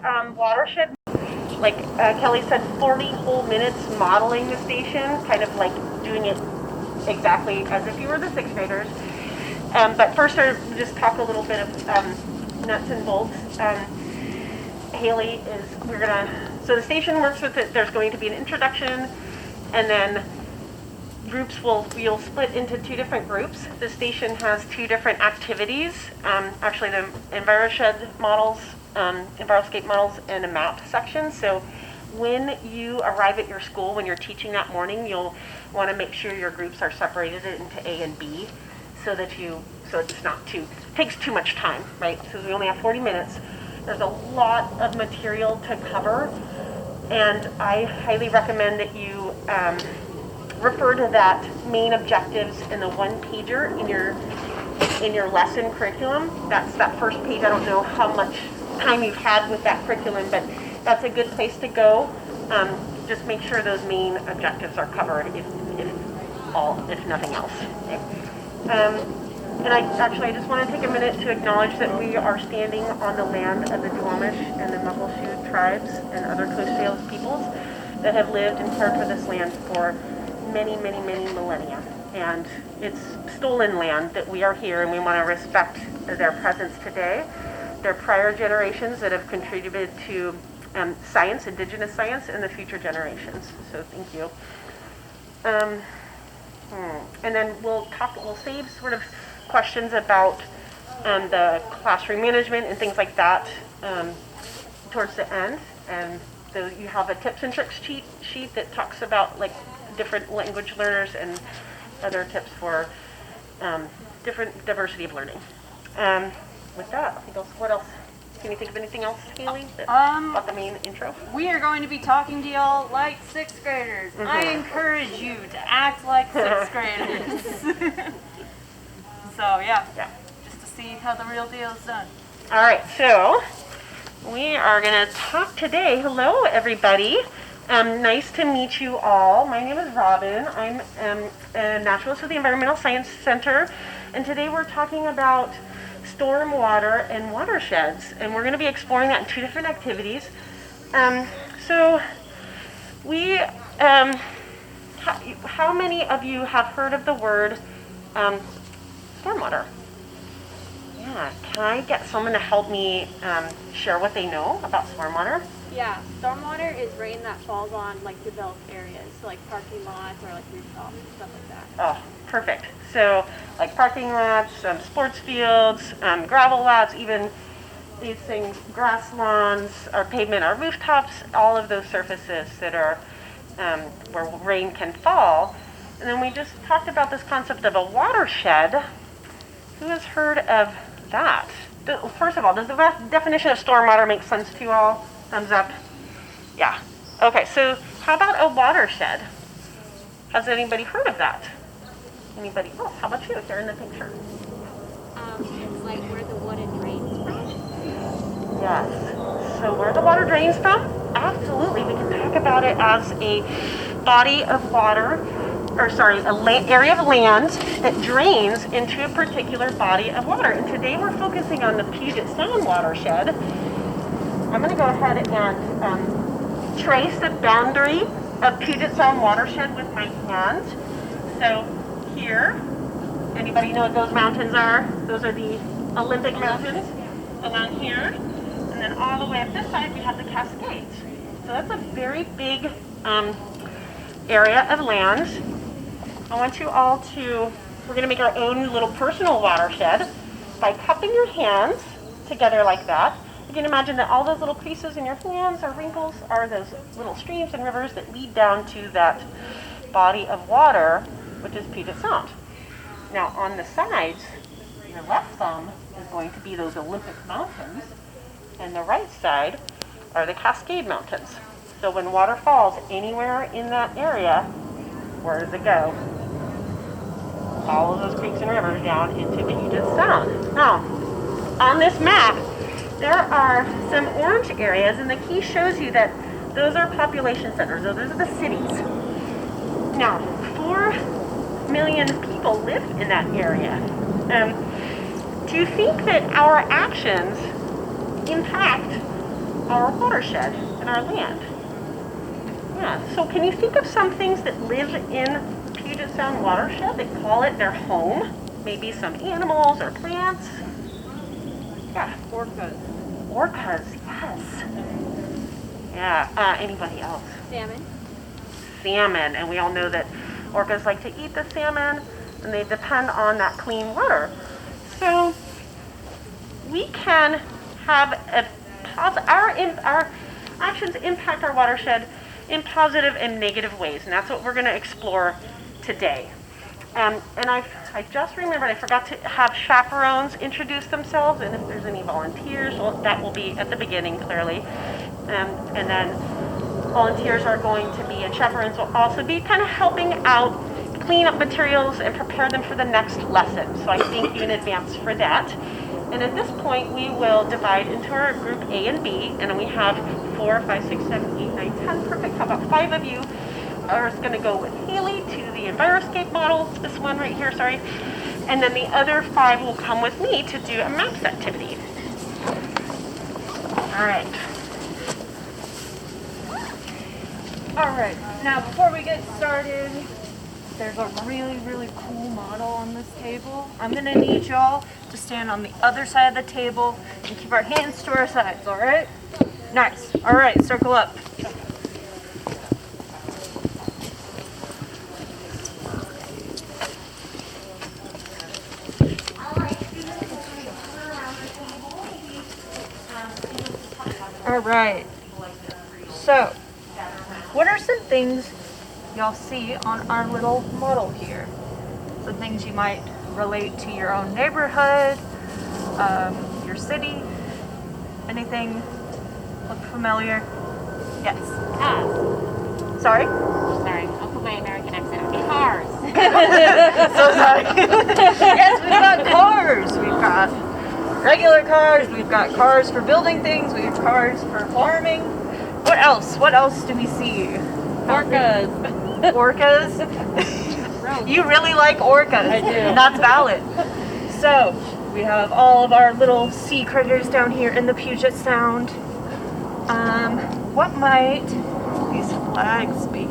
Watershed, like Kelly said, 40 whole minutes modeling the station, kind of like doing it exactly as if you were the sixth graders. But first, I'll just talk a little bit of nuts and bolts. Haley is, so the station works with it. There's going to be an introduction, and then you'll split into two different groups. The station has two different activities. Actually, the EnviroShed models, EnviroScape models, and a map section. So when you arrive at your school, when you're teaching that morning, you'll want to make sure your groups are separated into A and B, so it's not takes too much time, right? So we only have 40 minutes. There's a lot of material to cover, and I highly recommend that you refer to that main objectives in the one pager in your lesson curriculum. That's that first page. I don't know how much time you've had with that curriculum, but that's a good place to go. Just make sure those main objectives are covered, if nothing else. Okay. And I just want to take a minute to acknowledge that we are standing on the land of the Duwamish and the Muckleshoot tribes and other Coast Salish peoples that have lived and cared for this land for many, many, many millennia. And it's stolen land that we are here, and we want to respect their presence today, their prior generations that have contributed to science, indigenous science, and the future generations. So thank you. And then we'll save sort of questions about the classroom management and things like that towards the end. And so you have a tips and tricks sheet that talks about like different language learners and other tips for different diversity of learning. With that, what else? Can you think of anything else, Haley, about the main intro? We are going to be talking to y'all like sixth graders. Mm-hmm. I encourage you to act like sixth graders. So yeah, just to see how the real deal is done. All right, so we are going to talk today. Hello, everybody. Nice to meet you all. My name is Robin. I'm a naturalist with the Environmental Science Center, and today we're talking about stormwater and watersheds, and we're going to be exploring that in two different activities. So we, how many of you have heard of the word stormwater? Yeah, can I get someone to help me share what they know about stormwater? Yeah, stormwater is rain that falls on like developed areas, so like parking lots or like rooftops and stuff like that. Oh, perfect. So like parking lots, sports fields, gravel lots, even these things, grass lawns, our pavement, our rooftops, all of those surfaces that are where rain can fall. And then we just talked about this concept of a watershed. Who has heard of that? First of all, does the definition of stormwater make sense to you all? Thumbs up. Yeah. Okay, so how about a watershed? Has anybody heard of that? Anybody else? How about you? Here in the picture. It's like where the water drains from. Yes. So where the water drains from? Absolutely. We can talk about it as a body of water, area of land that drains into a particular body of water. And today we're focusing on the Puget Sound watershed. I'm going to go ahead and trace the boundary of Puget Sound watershed with my hand. So here, anybody know what those mountains are? Those are the Olympic Mountains. And then here, and then all the way up this side, we have the Cascades. So that's a very big area of land. I want you all we're going to make our own little personal watershed by cupping your hands together like that. You can imagine that all those little creases in your hands or wrinkles are those little streams and rivers that lead down to that body of water, which is Puget Sound. Now on the sides, your left thumb is going to be those Olympic Mountains, and the right side are the Cascade Mountains. So when water falls anywhere in that area, where does it go? All of those creeks and rivers down into Puget Sound. Now, on this map, there are some orange areas, and the key shows you that those are population centers. So those are the cities. Now, 4 million people live in that area. Do you think that our actions impact our watershed and our land. Yeah, so can you think of some things that live in Puget Sound watershed? They call it their home. Maybe some animals or plants. Yeah. Orcas. Orcas, yes. Yeah, anybody else? Salmon. Salmon, and we all know that orcas like to eat the salmon, and they depend on that clean water. So we can have our actions impact our watershed in positive and negative ways, and that's what we're going to explore today. And I just remembered I forgot to have chaperones introduce themselves, and if there's any volunteers, well, that will be at the beginning clearly, and then volunteers are going to be, and chaperones will also be kind of helping out, clean up materials and prepare them for the next lesson. So I thank you in advance for that. And at this point, we will divide into our group A and B, and we have 4, 5, 6, 7, 8, 9, 10. Perfect. How about 5 of you are going to go with Haley to the EnviroScape model, this one right here, sorry. And then the other 5 will come with me to do a maps activity. All right. All right, now before we get started, there's a really, really cool model on this table. I'm gonna need y'all to stand on the other side of the table and keep our hands to our sides, all right? Nice, all right, circle up. All right, so what are some things y'all see on our little model here? Some things you might relate to your own neighborhood, your city. Anything look familiar? Yes. Cars. Sorry? Sorry, I'll put my American accent. Cars. So sorry. Yes, we've got cars. We've got regular cars. We've got cars for building things. We have cars for farming. What else? What else do we see? Orcas. Orcas? You really like orcas. I do. That's valid. So, we have all of our little sea critters down here in the Puget Sound. What might these flags be?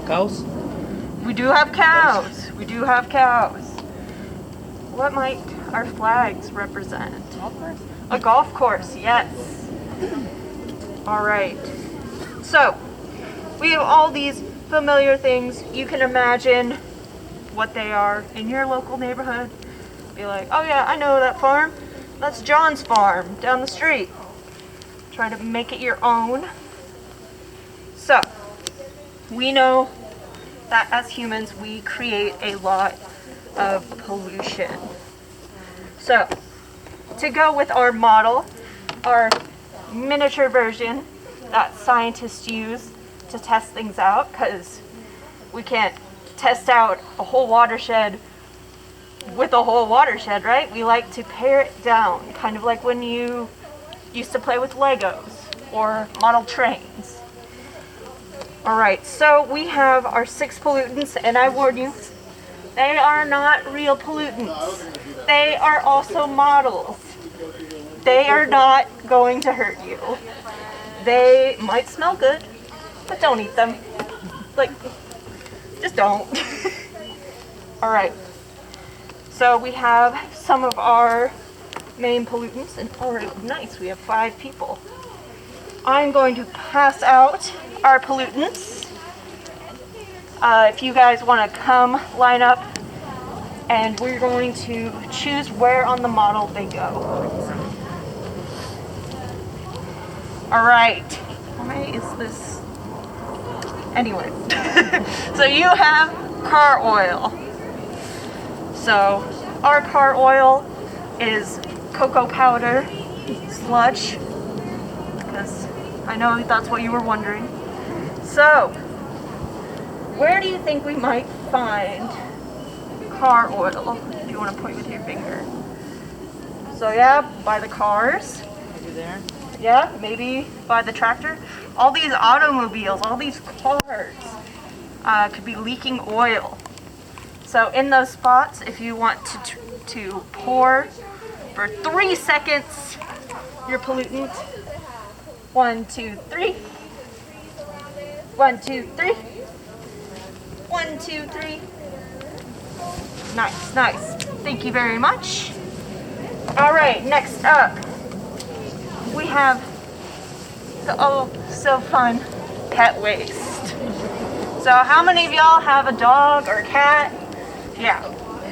Cows? We do have cows. We do have cows. What might our flags represent? Golf course? A golf course, yes. All right. So, we have all these familiar things. You can imagine what they are in your local neighborhood. Be like, oh yeah, I know that farm. That's John's farm down the street. Try to make it your own. So, we know that as humans, we create a lot of pollution. So, to go with our model, our miniature version that scientists use to test things out, because we can't test out a whole watershed with a whole watershed, right? We like to pare it down, kind of like when you used to play with Legos or model trains. All right, so we have our 6 pollutants, and I warn you, they are not real pollutants. They are also models. They are not going to hurt you. They might smell good, but don't eat them. Like, just don't. All right. So we have some of our main pollutants, and nice, we have 5 people. I'm going to pass out our pollutants. If you guys want to come line up, and we're going to choose where on the model they go. All right. Why is this? Anyway. So you have car oil. So our car oil is cocoa powder sludge, because I know that's what you were wondering. So where do you think we might find car oil, if you want to point with your finger? So yeah, by the cars. Maybe there. Yeah, maybe by the tractor. All these automobiles, all these cars could be leaking oil. So in those spots, if you want to pour for 3 seconds your pollutant. 1, 2, 3. 1, 2, 3. 1, 2, 3. Nice, nice. Thank you very much. All right, next up, we have the oh so fun pet waste. So how many of y'all have a dog or a cat? Yeah.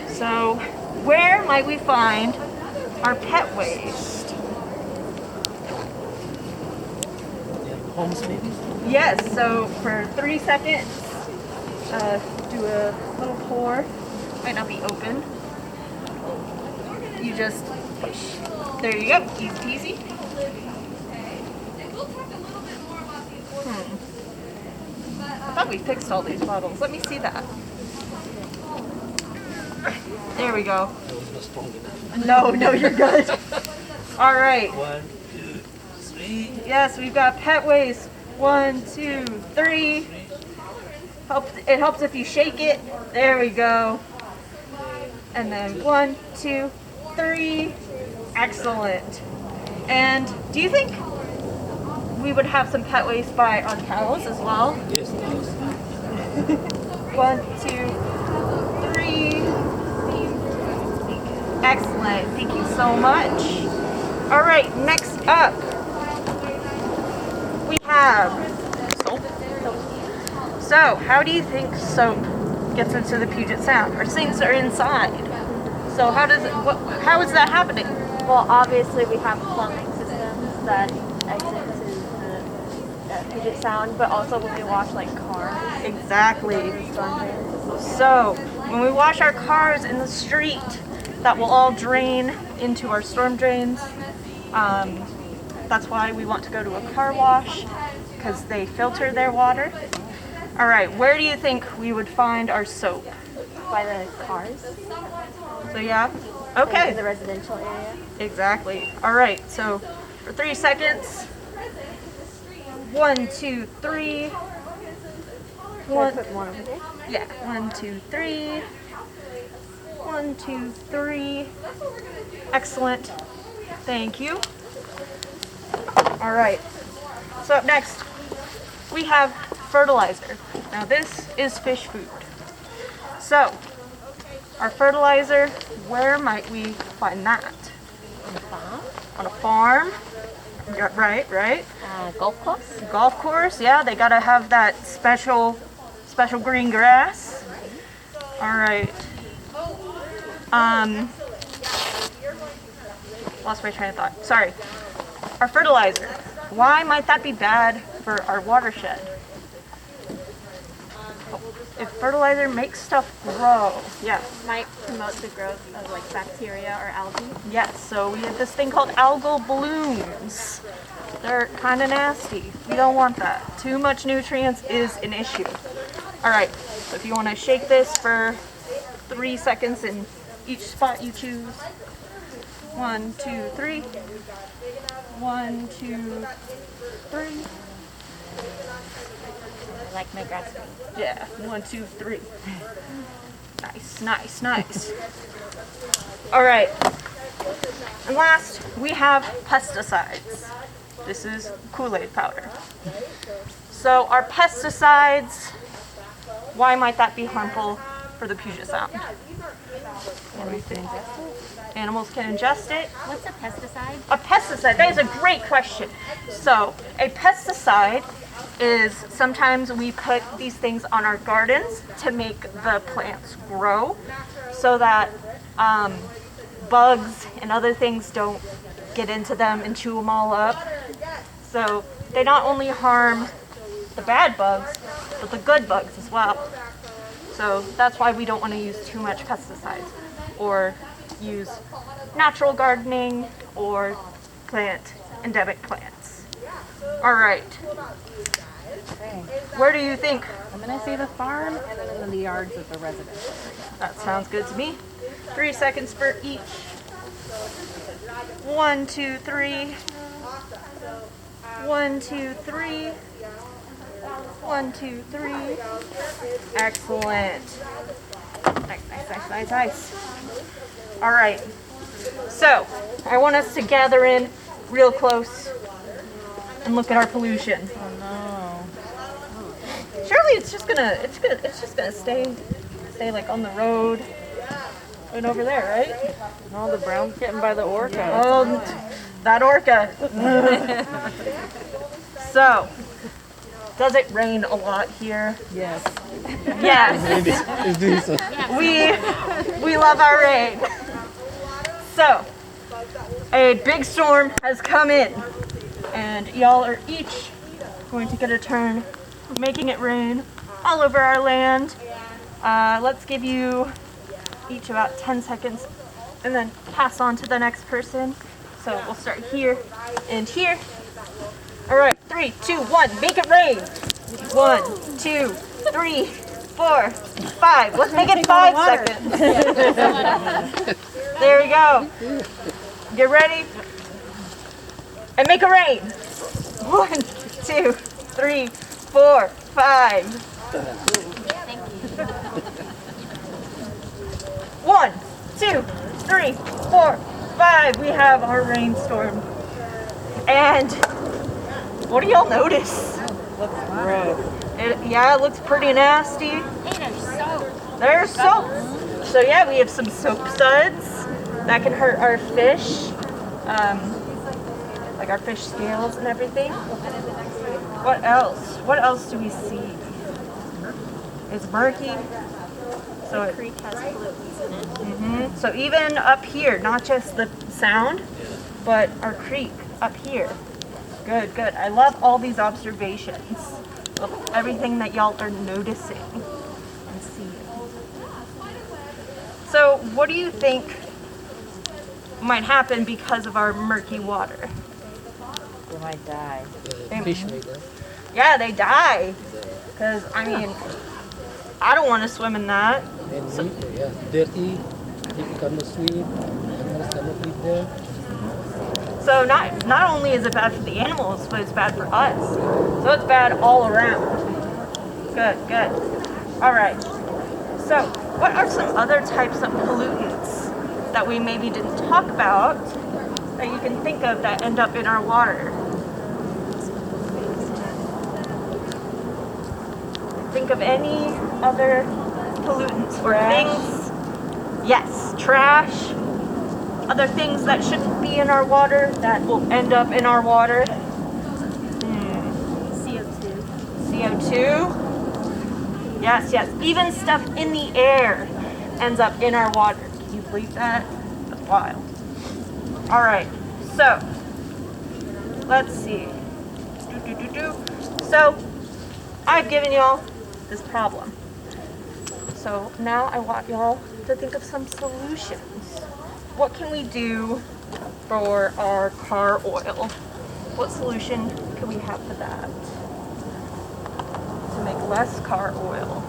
So where might we find our pet waste? Homes maybe? Yes, so for 3 seconds, do a little pour. Might not be open. You just push. There you go, easy peasy. I thought we fixed all these bottles. Let me see that. There we go. That was not strong enough. No, you're good. All right. 1, 2, 3. Yes, we've got pet waste. 1, 2, 3. It helps if you shake it. There we go. And then 1, 2, 3. Excellent. And do you think we would have some pet waste by our cows as well? Yes, yes. 1, 2, 3. Excellent. Thank you so much. All right, next up, we have soap. So, how do you think soap gets into the Puget Sound? Our sinks are inside. So, how is that happening? Well, obviously we have plumbing systems that exit to the Puget Sound, but also when we wash like cars, Exactly. storm drains. So, when we wash our cars in the street, that will all drain into our storm drains. That's why we want to go to a car wash, because they filter their water. All right, where do you think we would find our soap? By the cars, So yeah, like okay, in the residential area. exactly. All right, so for 3 seconds. 1, 2, 3. Can I put one over there? Yeah, 1, 2, 3. 1, 2, 3. Excellent. Thank you. All right. So up next, we have fertilizer. Now this is fish food. So our fertilizer, where might we find that? On the farm. On a farm. Yeah, right. Golf course. Golf course, yeah, they gotta have that special green grass. All right. Lost my train of thought. Sorry. Our fertilizer. Why might that be bad for our watershed? If fertilizer makes stuff grow, yeah. Might promote the growth of like bacteria or algae. Yes, so we have this thing called algal blooms. They're kind of nasty. We don't want that. Too much nutrients is an issue. All right, so if you want to shake this for 3 seconds in each spot you choose. 1, 2, 3. 1, 2, 3. I like my grass green. Yeah, 1, 2, 3. Nice. All right. And last, we have pesticides. This is Kool-Aid powder. So our pesticides, why might that be harmful for the Puget Sound? Animals can ingest it. What's a pesticide? A pesticide, that is a great question. So a pesticide is sometimes we put these things on our gardens to make the plants grow so that bugs and other things don't get into them and chew them all up. So they not only harm the bad bugs, but the good bugs as well. So that's why we don't want to use too much pesticides or use natural gardening or plant endemic plants. All right. Where do you think? I'm gonna say the farm and then in the yards of the residents. That sounds good to me. 3 seconds for each. 1, 2, 3. 1, 2, 3. 1, 2, 3. Excellent. Nice. All right. So I want us to gather in real close and look at our pollution. Oh no. Surely it's just gonna stay like on the road and over there, right? No, the brown's getting by the orca. Oh, that orca. So, does it rain a lot here? Yes. Yes. We love our rain. So, a big storm has come in, and y'all are each going to get a turn making it rain all over our land. Let's give you each about 10 seconds and then pass on to the next person. So we'll start here and here. All right, 3, 2, 1, make it rain. 1, 2, 3, 4, 5. Let's make it 5 seconds. There we go. Get ready. And make it rain. 1, 2, 3, 4, 5. 1, 2, 3, 4, 5. We have our rainstorm. And what do y'all notice? Looks gross. It looks pretty nasty. Hey, there's soap. There's soap. So yeah, we have some soap suds that can hurt our fish, like our fish scales and everything. What else? What else do we see? It's murky. So The creek has pollutants in it. So even up here, not just the sound, but our creek up here. Good, good. I love all these observations of everything that y'all are noticing and seeing. So what do you think might happen because of our murky water? They might die. Fish may die. Yeah, they die. Because, I mean, I don't want to swim in that. And dirty. If you cannot swim, animals cannot live there. So not only is it bad for the animals, but it's bad for us. So it's bad all around. Good, good. All right. So what are some other types of pollutants that we maybe didn't talk about that you can think of that end up in our water? Think of any other pollutants or things. Yes, trash. Other things that shouldn't be in our water that will end up in our water. CO2. CO2. Yes, yes. Even stuff in the air ends up in our water. Can you believe that? That's wild. All right. So, let's see. So, I've given y'all this problem. So now I want y'all to think of some solutions. What can we do for our car oil? What solution can we have for that? To make less car oil.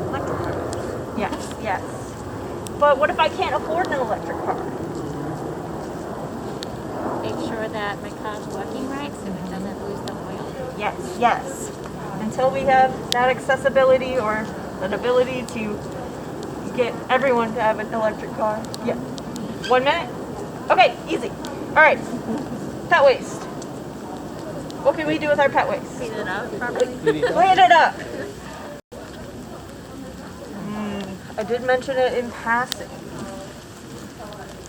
Electric cars. Yes, yes. But what if I can't afford an electric car? Make sure that my car's working right so it doesn't lose the oil. Yes, yes. Until we have that accessibility or that ability to get everyone to have an electric car. Yeah. 1 minute? Okay, easy. All right. Pet waste. What can we do with our pet waste? Clean it up properly. Clean it up. I did mention it in passing.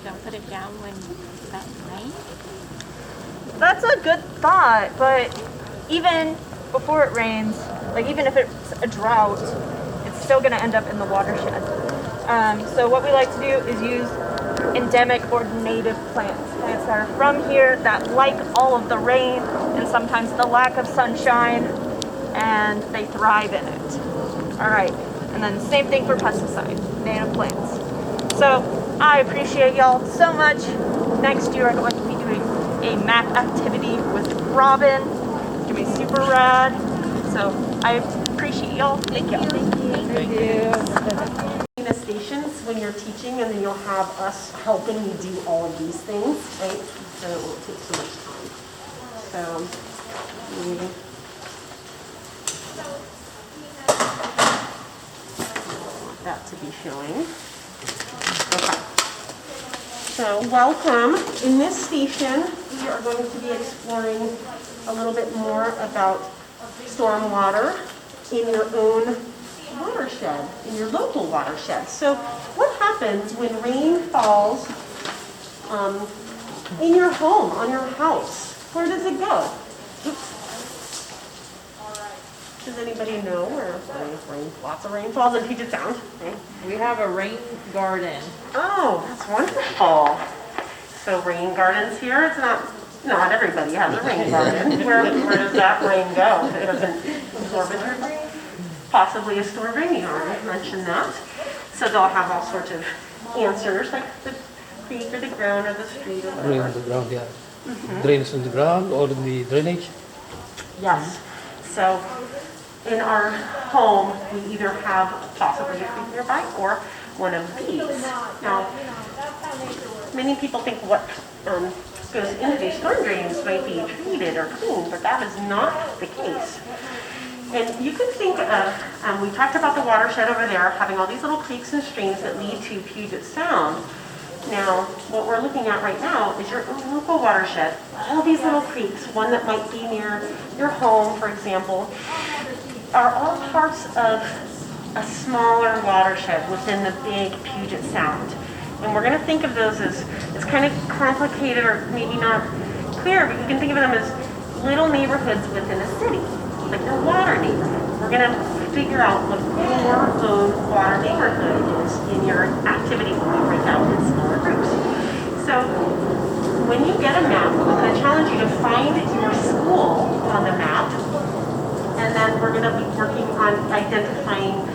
Don't put it down when it's about rain. That's a good thought, but even before it rains, like even if it's a drought, it's still going to end up in the watershed. So what we like to do is use endemic or native plants. Plants that are from here that like all of the rain and sometimes the lack of sunshine, and they thrive in it. All right, and then same thing for pesticides, native plants. So I appreciate y'all so much. Next year I'm going to be doing a map activity with Robin. It's going to be super rad. So I appreciate y'all. Thank you. Thank you. The stations when you're teaching, and then you'll have us helping you do all of these things, right? So it won't take so much time. So, want that to be showing. Okay. So welcome. In this station, we are going to be exploring a little bit more about stormwater in your own watershed, in your local watershed. So what happens when rain falls in your home, on your house? Where does it go? Oops. Does anybody know where lots of rain falls in Puget Sound? We have a rain garden. Oh, that's wonderful. So rain gardens here, it's not everybody has a rain garden. Where does that rain go? It doesn't absorb into your brain? Possibly a storm drain, you already mentioned that. So they'll have all sorts of answers, like the creek or the ground or the street or Drain whatever. on the ground, yeah. Drains on the ground or in the drainage. Yes. So in our home, we either have possibly a creek nearby or one of these. Now, many people think what goes into these storm drains might be treated or cleaned, but that is not the case. And you can think of, we talked about the watershed over there, having all these little creeks and streams that lead to Puget Sound. Now, what we're looking at right now is your own local watershed. All these little creeks, one that might be near your home, for example, are all parts of a smaller watershed within the big Puget Sound. And we're going to think of those as, it's kind of complicated or maybe not clear, but you can think of them as little neighborhoods within a city, like your water neighborhood. We're going to figure out what your own water neighborhood is in your activity when we break out in smaller groups. So when you get a map, I'm going to challenge you to find your school on the map, and then we're going to be working on identifying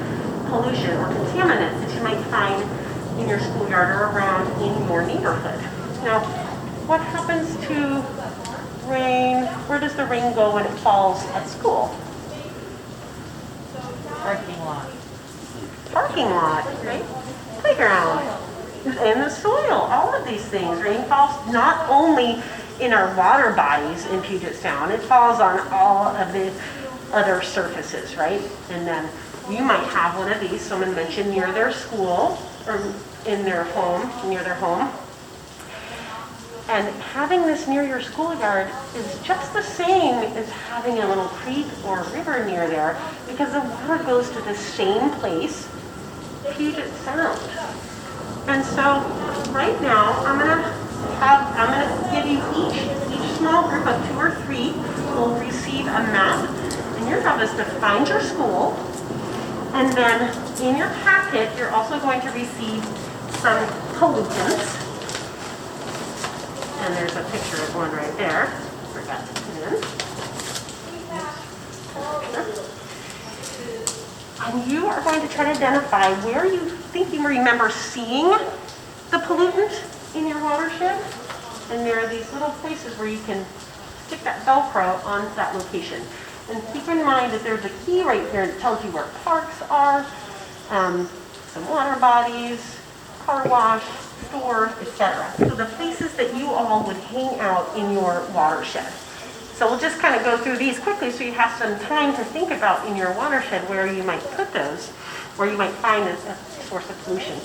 pollution or contaminants that you might find in your schoolyard or around in your neighborhood. Now, what happens to rain? Where does the rain go when it falls at school? Parking lot. Parking lot, right? Playground, in the soil, all of these things. Rain falls not only in our water bodies in Puget Sound, it falls on all of the other surfaces, right? And then you might have one of these, someone mentioned near their school or in their home, near their home. And having this near your schoolyard is just the same as having a little creek or river near there, because the water goes to the same place, Puget Sound. And so right now I'm gonna give you each small group of 2 or 3 will receive a map, and your job is to find your school. And then in your packet, you're also going to receive some pollutants. And there's a picture of one right there. Forgot to put in. And you are going to try to identify where you think you remember seeing the pollutant in your watershed. And there are these little places where you can stick that Velcro on that location. And keep in mind that there's a key right here that tells you where parks are, some water bodies, car wash, store, etc. So the places that you all would hang out in your watershed. So we'll just kind of go through these quickly so you have some time to think about in your watershed where you might put those, where you might find a source of pollution.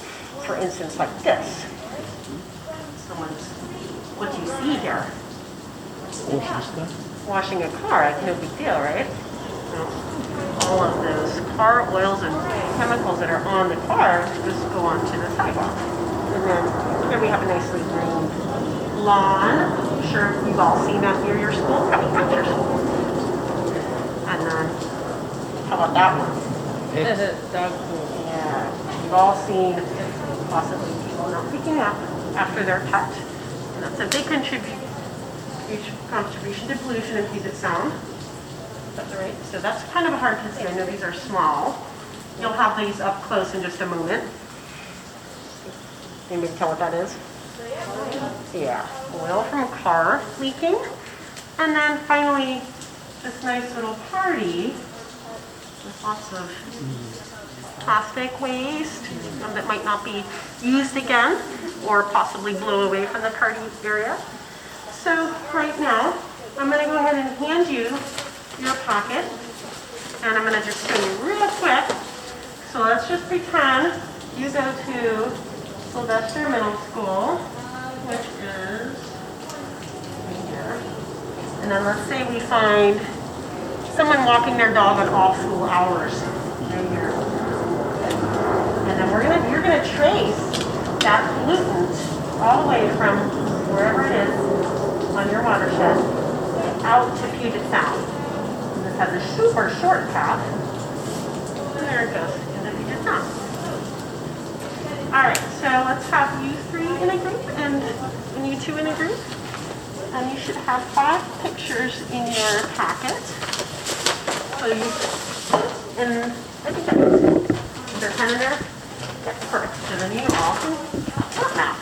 For instance, like this. What do you see here? Washing a car, like no big deal, right? All of those car oils and chemicals that are on the car just go onto the sidewalk. And then here we have a nicely green lawn. I'm sure you've all seen that near your school, probably at your school. And then, how about that one? Dog food. Yeah, you've all seen possibly people not picking up after their pet. And that's a big contribution to pollution in Puget Sound. That's right. So that's kind of hard to see. I know these are small. You'll have these up close in just a moment. Anybody tell what that is? Yeah, oil from a car leaking. And then finally, this nice little party with lots of plastic waste that might not be used again or possibly blow away from the party area. So right now, I'm going to go ahead and hand you your packet, and I'm going to just show you real quick. So let's just pretend you go to Sylvester Middle School, which is right here. And then let's say we find someone walking their dog on off school hours right here. And then you're gonna trace that pollutant all the way from wherever it is on your watershed out to Puget Sound. And this has a super short path. And there it goes into Puget Sound. All right, so let's have you three in a group and you two in a group. And you should have 5 pictures in your packet. So and I think that is there a pen in there? Yeah, perfect. So then you all can that map.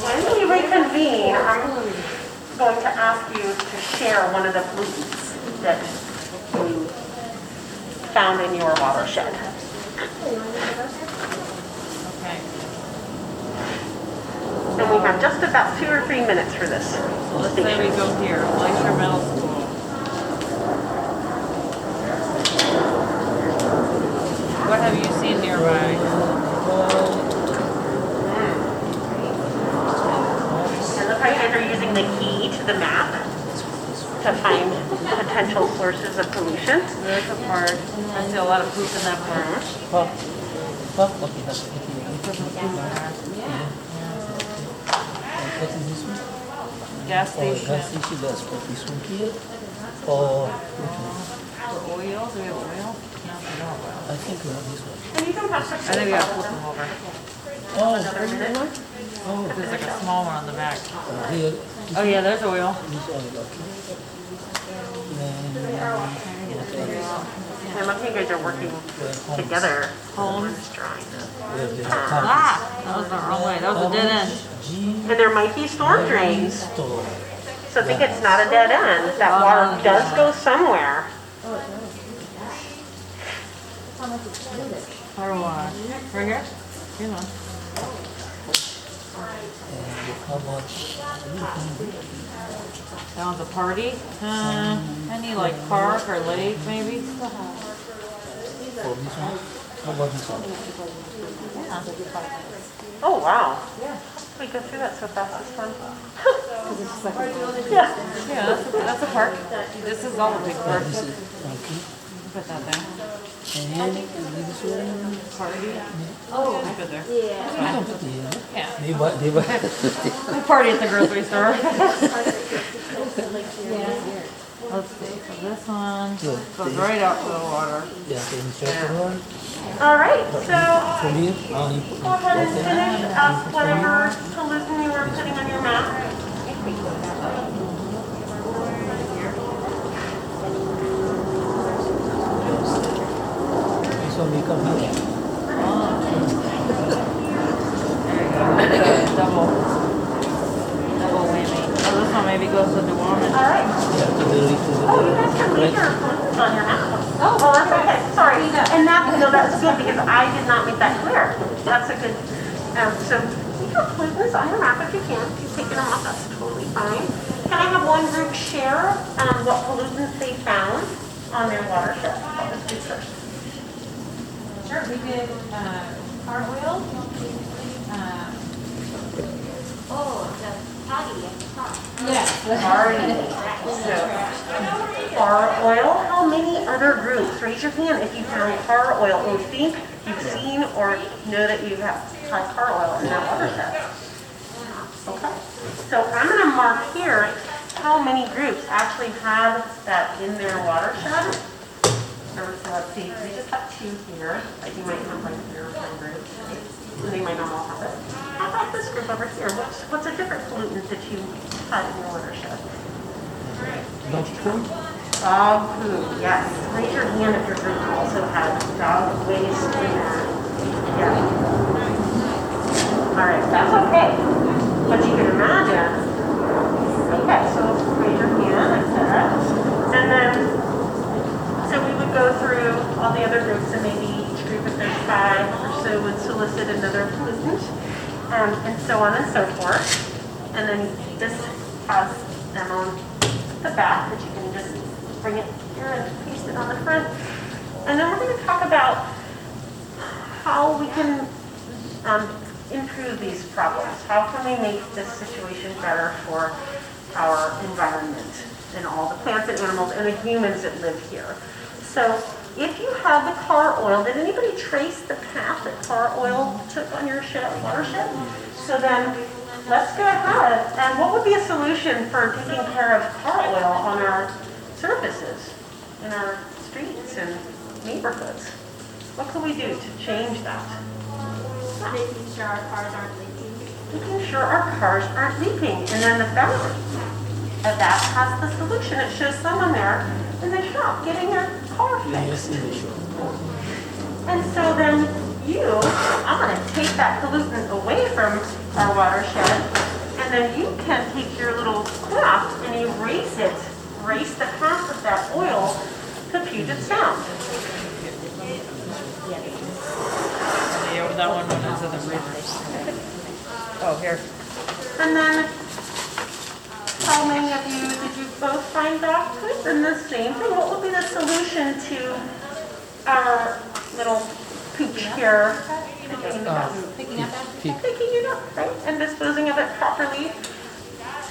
When we reconvene, I'm going to ask you to share one of the pollutants that you found in your watershed. Okay. And we have just about 2 or 3 minutes for this. Let's say we go here, Glacier Middle School. What have you seen nearby? And look how you guys are using the key to the map to find potential sources of pollution. There's a part. I see a lot of poop in that part. Okay, that's it. What is this one? Gas Oh, gas station. station, let's put this one here. Or which one? For oil? Do we have oil? No, we don't have oil. I think we have this one. And you can pass I think we gotta flip them over. Oh, another minute. There's like a small one on the back. here. Oh yeah, there's oil. This oil, okay. And look how you guys are working together. Homes. This drawing. Ah! That was the wrong way. That was a dead end. And there might be storm drains. Store. So I think it's not a dead end. That water does go somewhere. Car wash. Right here? You know. And how much? That one's a party. Any like park or lake maybe? For this one? How about this one? Oh, wow. Yeah. We go through that so fast this time. Yeah. Yeah, that's a park. This is all a big park. This is okay. Put that there. And this one? Party. Oh, I put there. You can put here. Yeah. They buy. We party at the grocery store. Let's see. So this one goes right out to the water. Yeah, the instructor one. All right. So From here, you go ahead and finish up whatever pollutant you were putting on your map. this one become here. Double whammy. Oh, this one maybe goes to the woman. All right. Yeah, to the Oh, you guys can leave your pollutants on your map. Oh, that's okay. Sorry. And that's good because I did not make that clear. That's a good. So leave your pollutants on your map if you can. If you've taken them off, that's totally fine. Can I have one group share what pollutants they found on their watershed? I'll just do first. Sure, we did car oil. Yes. Car oil. How many other groups? Raise your hand if you found car oil or think you've seen or know that you have had car oil in your watershed. Okay. So I'm going to mark here how many groups actually have that in their watershed. So let's see. We just have 2 here. Like you might have like 3 or 4 groups. And they might not all have it. How about this group over here? What's a different pollutant that you had in your watershed? Dog food? Dog food, yes. Raise your hand if your group also had dog waste in there. Yeah. All right, that's okay. But you can imagine. Okay, so raise your hand, I said. And then, so we would go through all the other groups and maybe each group, if there's 5 or so, would solicit another pollutant. and so on and so forth. And then this has them on the back that you can just bring it here and paste it on the front. And then we're going to talk about how we can improve these problems. How can we make this situation better for our environment and all the plants and animals and the humans that live here? So if you have the car oil, did anybody trace the path that car oil took on your watershed? So then let's go ahead. And what would be a solution for taking care of car oil on our surfaces, in our streets and neighborhoods? What can we do to change that? Making sure our cars aren't leaking. Making sure our cars aren't leaking. And then the back of that has the solution. It shows someone there in the shop getting their car fixed. And so then I'm going to take that pollutant away from our watershed, and then you can take your little cloth and erase the path of that oil to Puget Sound. Yeah, that one is in the rivers. Oh, here. And then, how many of you did you both find that? And the same thing. What would be the solution to our little pooch here? Picking it up, right? And disposing of it properly.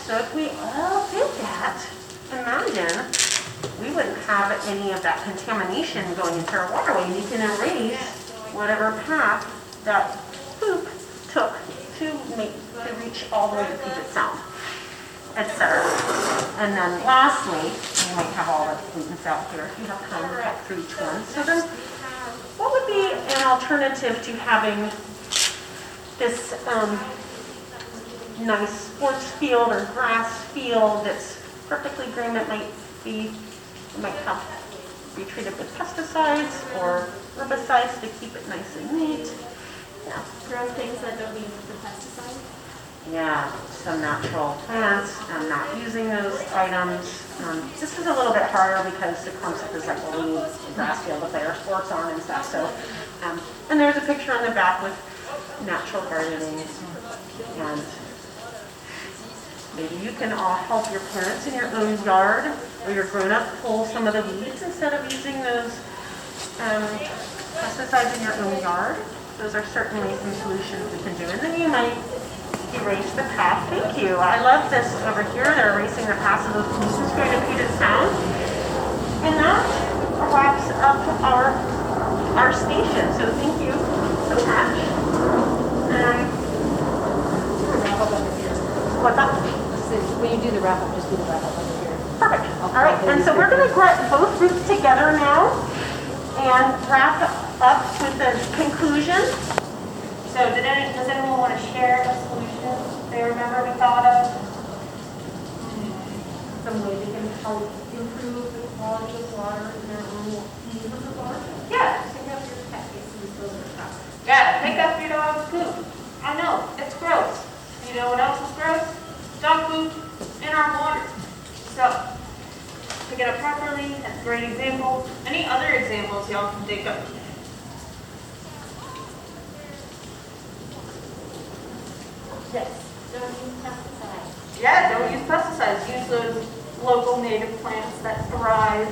So if we all did that, imagine we wouldn't have any of that contamination going into our waterway. You can erase whatever path that poop took to reach all the way to Puget Sound, etc. And then lastly, you might have all the pollutants out here if you have time to talk through each one. So then, what would be an alternative to having this nice sports field or grass field that's perfectly green? That might be, you might have retreated with pesticides or herbicides to keep it nice and neat. Yeah. Grow things that don't need the pesticides. Yeah, some natural plants. I'm not using those items. This is a little bit harder because the concept is like, well, we need a grass field to play our sports on and stuff. So, and there's a picture on the back with natural gardening, and maybe you can all help your parents in your own yard, or your grown-up pull some of the weeds instead of using those pesticides in your own yard. Those are certainly some solutions we can do. And then you might erase the path. Thank you. I love this over here. They're erasing the path of those pollutants going to Puget Sound. And that wraps up our station. So thank you so much. What's that? When you do the wrap up, just do the wrap up over here. Perfect. All right. And so we're going to get both groups together now and wrap up with the conclusion. So does anyone want to share a solution they remember we thought of? Some way they can help improve the quality of water in their own neighborhood? Yeah. Pick up your pet stuff. Yeah, pick up your dog's poop. I know, it's gross. You know what else is gross? Dog poop in our water. So, pick it up properly. That's a great example. Any other examples y'all can think of? Yes. Don't use pesticides. Yeah, don't use pesticides. Use those local native plants that thrive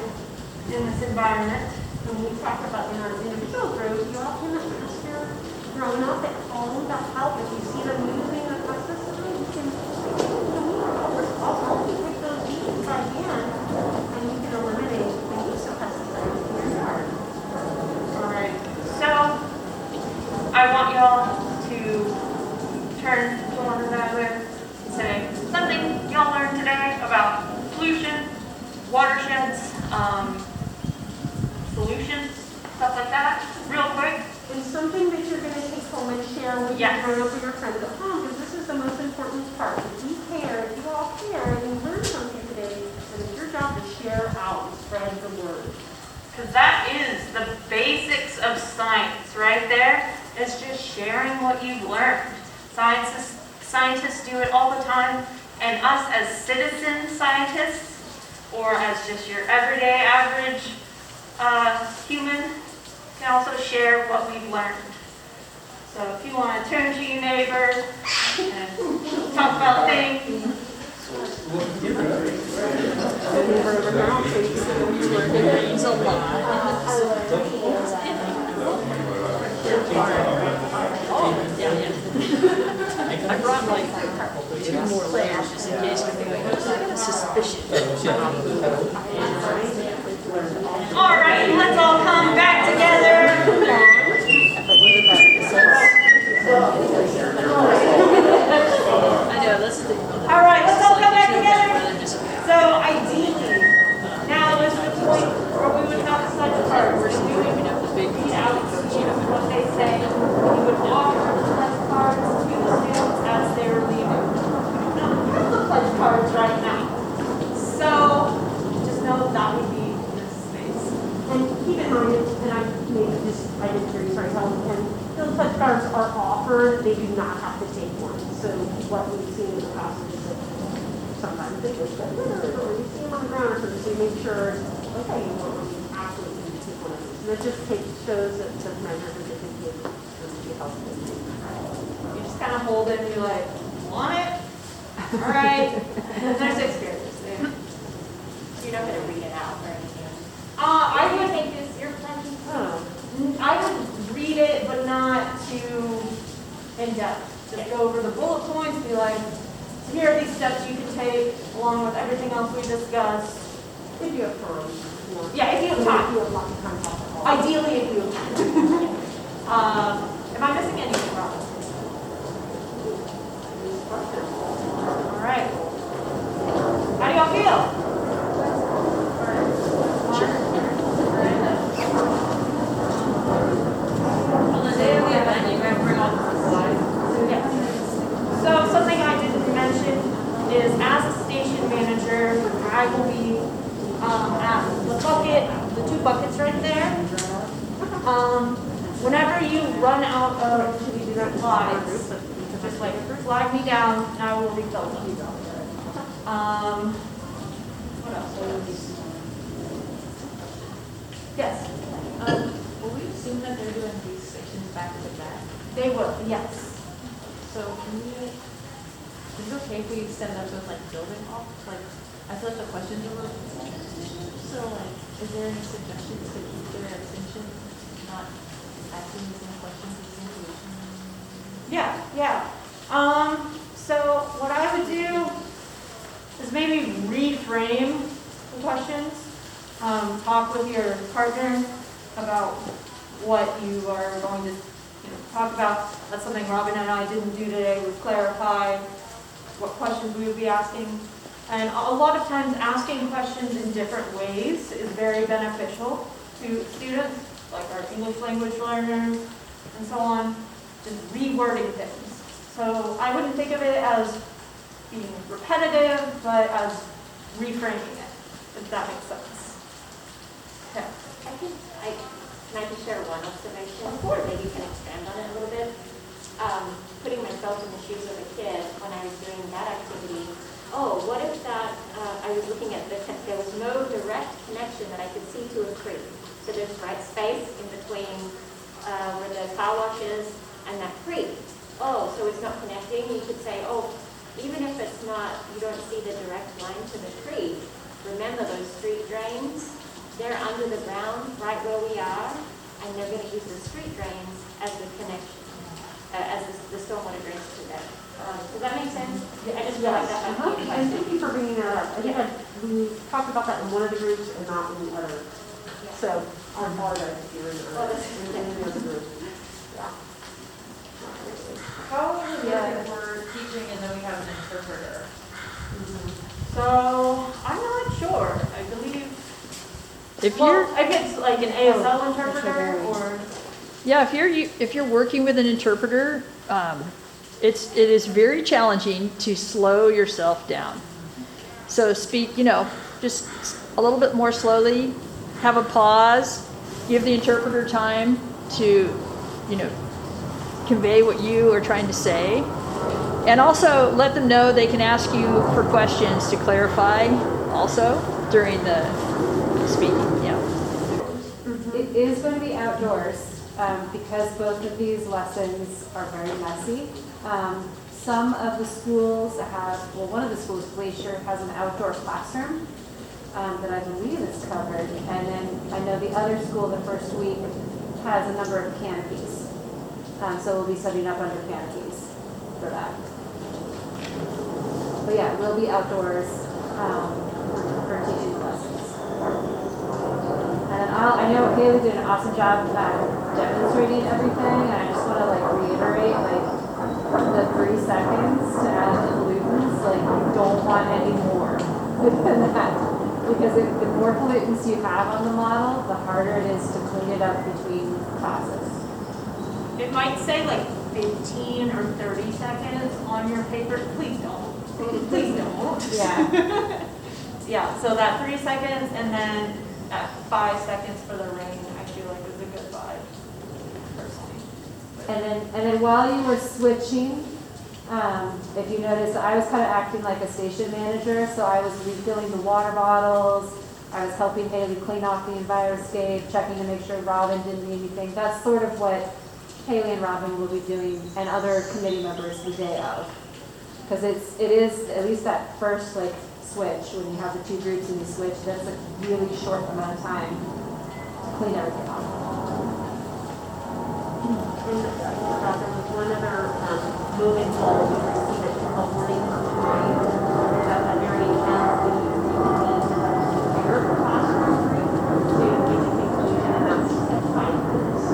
in this environment. When we talk about in our individual group, you all can ask your grown-up at home to help. If you see them using a pesticide, you can also take those weeds by hand and you can eliminate the use of pesticides in your yard. All right. So I want y'all to turn to one another and say something y'all learned today about pollution, watersheds, solutions, stuff like that, real quick. And something that you're going to take home and share with your grown-up or your friends at home, because this is the most important part. If we care, if you all care, and you learned something today, then it's your job to share out and spread the word. Because that is the basics of science right there. It's just sharing what you've learned. Scientists do it all the time, and us as citizen scientists, or as just your everyday average human, can also share what we've learned. So if you want to turn to your neighbor and talk about things. I brought like 2 more layers just in case you're suspicious. All right, let's all come back together. I know, that's the All right, let's all come back together. So ideally, now is the point where we would have such cards and we would read out what they say. We would offer the pledge cards to the students as they were leaving. We do not have the pledge cards right now. So just know that would be this space. And keep in mind, and I didn't hear you, sorry, Helen, and those touch cards are offered, they do not have to take one. So what we've seen in the past is that sometimes they just go, or you see them on the ground or something, so you make sure, okay, you want to absolutely need to take one of these. And it just shows that the measures are different to be helpful. You just kind of hold it and you're like, want it? All right. They're 6th graders. You're not gonna read it out or anything. I would take this, you're pledging. I would read it, but not too in depth. Just go over the bullet points, be like, here are these steps you can take along with everything else we discussed. If you have time. Yeah, if you have time. If you have lots of time to talk about it. Ideally, if you have time. Am I missing anything, Robin? All right. How do y'all feel? on the day of the event, you gotta bring all the slides. So something I didn't mention is as a station manager, I will be at the bucket, the 2 buckets right there. Whenever you run out of slides, just like flag me down and I will refill them. What else? Yes, Will we assume that they're doing these sections back to back? they will, yes. So can we, is it okay if we send up those like building off? Like, I feel like the questions are a little, so like, is there any suggestions to keep their attention, not asking the same questions as the same solution? Yeah. So what I would do is maybe reframe the questions. Talk with your partner about what you are going to talk about. That's something Robin and I didn't do today, was clarify what questions we would be asking. And a lot of times asking questions in different ways is very beneficial to students, like our English language learners and so on, just rewording things. So I wouldn't think of it as being repetitive, but as reframing it, if that makes sense. Okay. Can I just share one observation? Or maybe you can expand on it a little bit. Putting myself in the shoes of a kid when I was doing that activity. Oh, what if that, I was looking at there was no direct connection that I could see to a creek. So there's right space in between where the car wash is and that creek. Oh, so it's not connecting. You could say, oh, even if it's not, you don't see the direct line to the creek, remember those street drains? They're under the ground right where we are, and they're going to use the street drains as the connection, as the stormwater drains to them. Does that make sense? I just feel like that might be a And question. thank you for bringing that up. I think we talked about that in one of the groups and not in the other. So I apologize if you're in the other group. Yeah. How is it if we're teaching and then we have an interpreter? So I'm not sure. I believe. If Well, you're, if it's like an ASL interpreter or. yeah, if you're working with an interpreter, it is very challenging to slow yourself down. So speak, just a little bit more slowly, have a pause, give the interpreter time to, convey what you are trying to say. And also let them know they can ask you for questions to clarify also during the speaking, It is going to be outdoors. because both of these lessons are very messy. Some of the schools have, well, one of the schools, Glacier, has an outdoor classroom that I believe is covered. And then I know the other school, the first week, has a number of canopies. So we'll be setting up under canopies for that. But yeah, we'll be outdoors for teaching the lessons. And I know Haley did an awesome job demonstrating everything, and I just want to like reiterate, like the 3 seconds to add the pollutants, like you don't want any more than that. Because the more pollutants you have on the model, the harder it is to clean it up between classes. It might say like 15 or 30 seconds on your paper. Please don't. Please don't. Yeah. Yeah, so that 3 seconds and then at 5 seconds for the rain, I feel like is a good vibe, personally. And then while you were switching, if you notice, I was kind of acting like a station manager, so I was refilling the water bottles, I was helping Haley clean off the EnviroScape, checking to make sure Robin didn't need anything. That's sort of what Haley and Robin will be doing, and other committee members the day of. Because it is, at least that first like switch, when you have the 2 groups and you switch, that's a really short amount of time to clean everything off. One other moving forward, we received a warning from Terry that at Mary Ann, we need to prepare the classroom group to basically clean, and that's 5 minutes.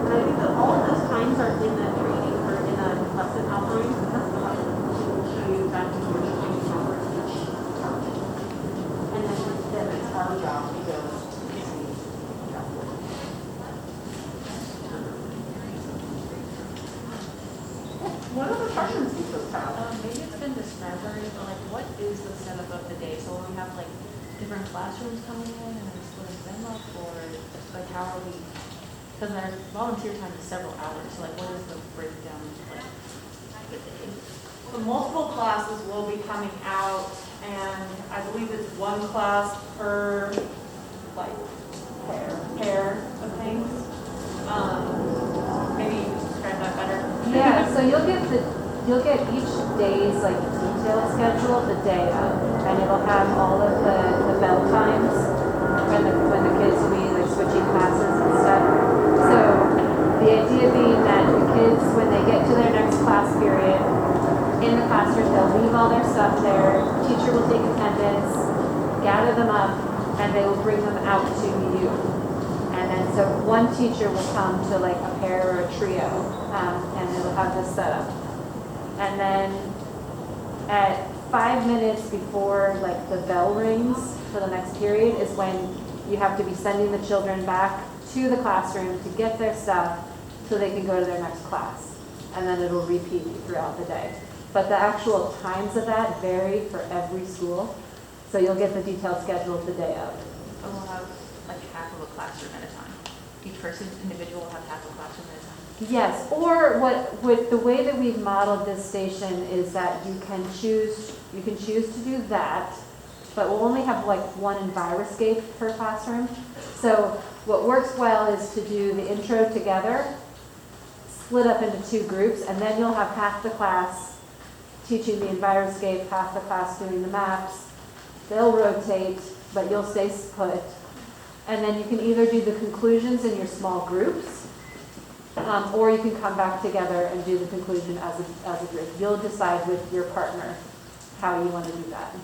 And I think that all of those times are in the training or in the lesson outline. That's the lesson. We'll show you exactly where the training hours each. And then it's our job to go see. What other questions do you folks have? Maybe it's been discovered, but like what is the setup of the day? So when we have like different classrooms coming in and we're splitting them up, or like how are we, because our volunteer time is several hours, so like what is the breakdown of like the day? So multiple classes will be coming out, and I believe it's 1 class per like pair of things. Maybe you can describe that better. Yeah, so you'll get each day's like detailed schedule the day of, and it'll have all of the bell times when the kids will be like switching classes and stuff. So the idea being that the kids, when they get to their next class period, in the classroom, they'll leave all their stuff there, teacher will take attendance, gather them up, and they will bring them out to you. And then so one teacher will come to like a pair or a trio, and it'll have this set up. And then at 5 minutes before like the bell rings for the next period is when you have to be sending the children back to the classroom to get their stuff so they can go to their next class. And then it'll repeat throughout the day. But the actual times of that vary for every school. So you'll get the detailed schedule the day of. So we'll have like half of a classroom at a time. Each person individual will have half a classroom at a time. Yes, or what the way that we've modeled this station is that you can choose to do that, but we'll only have like 1 EnviroScape per classroom. So what works well is to do the intro together, split up into 2 groups, and then you'll have half the class teaching the EnviroScape, half the class doing the maps. They'll rotate, but you'll stay put. And then you can either do the conclusions in your small groups, or you can come back together and do the conclusion as a group. You'll decide with your partner how you want to do that.